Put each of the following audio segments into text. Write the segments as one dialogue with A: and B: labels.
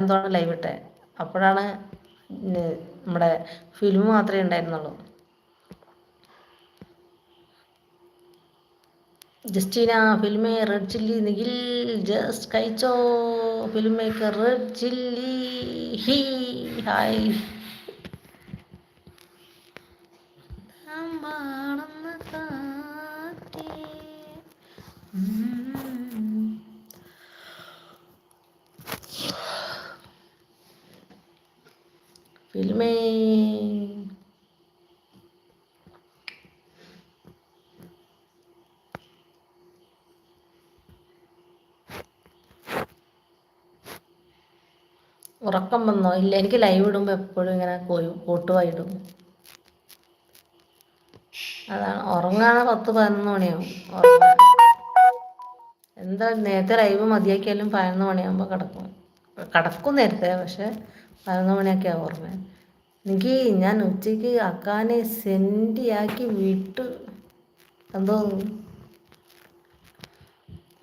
A: എന്താണ് ലൈവ് ഇട്ടേ. അപ്പോഴാണ് നമ്മുടെ ഫിലിം മാത്രമേ ഉണ്ടായിരുന്നുള്ളൂ. ജസ്റ്റിന ഫിലിമേ റെഡ് ചില്ലി നിഖിൽ ജസ്റ്റ് കഴിച്ചോ ഫിലിം മേക്കർ റെഡ് ചില്ലി ഹീ ഹായ് ഫിലിമേ ഉറക്കം വന്നോ? ഇല്ല, എനിക്ക് ലൈവ് ഇടുമ്പോൾ എപ്പോഴും ഇങ്ങനെ കോട്ടുവായിടും. അതാണ് ഉറങ്ങാണ് 10-11 മണിയാവും ഉറങ്ങാൻ. എന്താ നേരത്തെ ലൈവ് മതിയാക്കിയാലും 11 മണിയാകുമ്പോൾ കിടക്കും നേരത്തെ, പക്ഷെ 11 മണിയൊക്കെ ആവും ഉറങ്ങാൻ. എനിക്ക് ഞാൻ ഉച്ചയ്ക്ക് അക്കാനെ സെൻഡിയാക്കി വിട്ടു. എന്തോ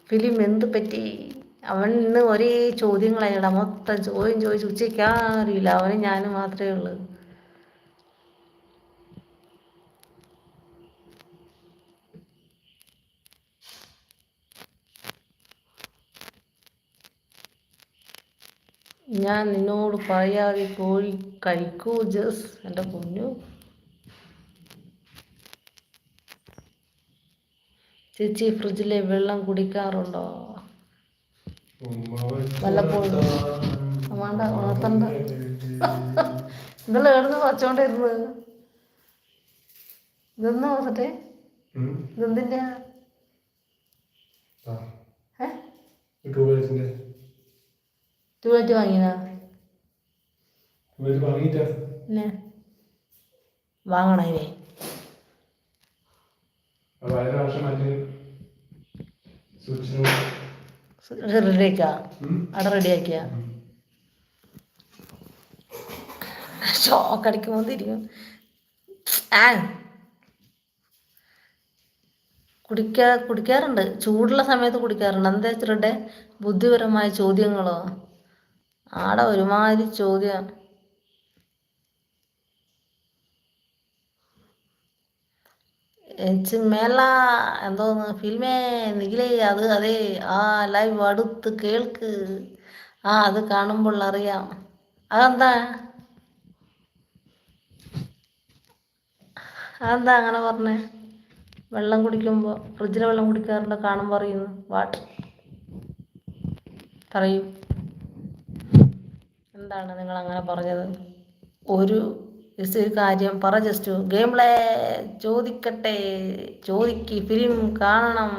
A: ഫിലിം എന്ത് പറ്റി? അവൻ ഇന്ന് ഒരേ ചോദ്യങ്ങളായിടാം. മൊത്തം ചോദിച്ച് ഉച്ചയ്ക്ക് അറിയില്ല. അവന് ഞാനും മാത്രമേ ഉള്ളൂ. ഞാൻ നിന്നോട് പറയാതെ കോഴി കഴിക്കൂ ജസ് എൻ്റെ കുഞ്ഞു. ചേച്ചി ഫ്രിഡ്ജിലെ വെള്ളം കുടിക്കാറുണ്ടോ? വല്ലപ്പോഴും. വേണ്ട, ഉണർത്തണ്ട. ഇതെല്ലാം എവിടുന്ന് വച്ചോണ്ടിരുന്നത്? ഇതൊന്നും നോക്കട്ടെ. ഇതെന്തിൻ്റെ? ട്യൂബ് വാങ്ങിനാ? പിന്നെ വാങ്ങണേ റെഡിയാക്കാ? അവിടെ റെഡിയാക്കിയ ഷോക്കടിക്കുമ്പോൾ തിരിക്കും. കുടിക്കാറുണ്ട്, ചൂടുള്ള സമയത്ത് കുടിക്കാറുണ്ട്. എന്താ വെച്ചിട്ട് ബുദ്ധിപരമായ ചോദ്യങ്ങളോ? ആടെ ഒരുമാതിരി ചോദ്യം. മേല എന്തോന്ന് ഫിലിമേ നിഖിലേ അത് അതെ ആ ലൈവ് അടുത്ത് കേൾക്ക്. അത് കാണുമ്പോൾ അറിയാം. അതെന്താ അങ്ങനെ പറഞ്ഞേ? വെള്ളം കുടിക്കുമ്പോൾ ഫ്രിഡ്ജിലെ വെള്ളം കുടിക്കാറുണ്ട് കാണുമ്പോൾ അറിയുന്നു. വാട്ട് പറയൂ, എന്താണ് നിങ്ങൾ അങ്ങനെ പറഞ്ഞത്? ഒരു കാര്യം പറ ജസ്റ്റു. ഗെയിം പ്ലേ ചോദിക്കട്ടെ? ചോദിക്ക്. ഫിലിം കാണണം.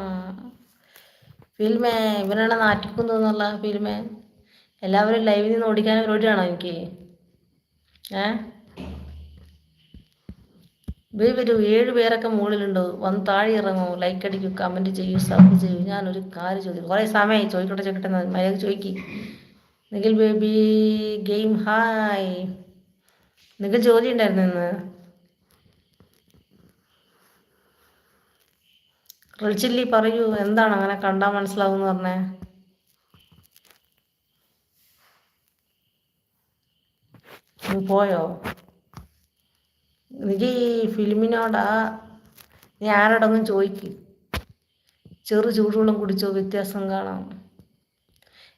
A: ഫിലിമേ ഇവനാണ് നാട്ടിക്കുന്നു എന്നുള്ള ഫിലിമേ. എല്ലാവരും ലൈവിൽ നിന്ന് ഓടിക്കാൻ വേണ്ടിയാണോ എനിക്ക്? വരൂ, 7 പേരൊക്കെ മുകളിലുണ്ട്. വന്ന് താഴെ ഇറങ്ങൂ, ലൈക്ക് അടിക്കൂ, കമൻറ്റ് ചെയ്യൂ, സബ് ചെയ്യൂ. ഞാനൊരു കാര്യം ചോദിക്കും, കുറേ സമയമായി ചോദിക്കട്ടെ മര്യാദ ചോദിക്കി. Nikhil baby game hi. Nikhil ജോലി ഉണ്ടായിരുന്നു ഇന്ന്? റിൽച്ചില്ലി പറയൂ, എന്താണ് അങ്ങനെ കണ്ടാൽ മനസ്സിലാവും എന്ന് പറഞ്ഞേ? നീ പോയോ? എനിക്ക് ഈ ഫിലിമിനോടാ നീ ആരോടൊന്നും ചോദിക്ക്. ചൂടുവെള്ളം കുടിച്ചോ, വ്യത്യാസം കാണാം.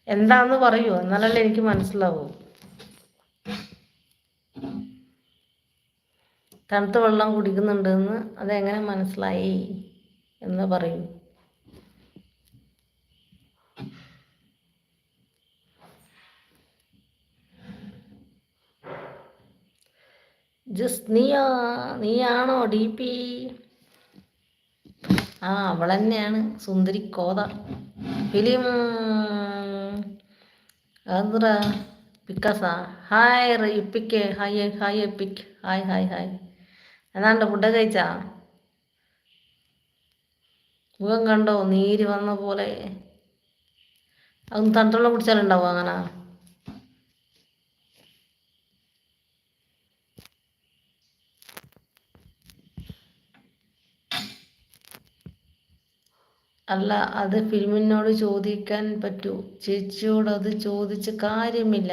A: എന്താന്ന് പറയൂ, എന്നാലല്ലേ എനിക്ക് മനസ്സിലാവൂ. തണുത്ത വെള്ളം കുടിക്കുന്നുണ്ടെന്ന് അതെങ്ങനെ മനസ്സിലായി എന്ന് പറയൂ. ജസ്റ്റ് നീയാണോ DP? അവൾ തന്നെയാണ് സുന്ദരി കോത. ഫിലിം എന്താ പിക്കാസാ? Hi epic. Hi epic. Hi. എന്നാണ്ട് ഫുഡൊക്കെ കഴിച്ചാ? മുഖം കണ്ടോ നീര് വന്ന പോലെ? അതൊന്ന് തണുത്തുള്ളം കുടിച്ചാലുണ്ടാവും അങ്ങനെ? അല്ല, അത് ഫിലിമിനോട് ചോദിക്കാൻ പറ്റൂ. ചേച്ചിയോട് അത് ചോദിച്ച് കാര്യമില്ല.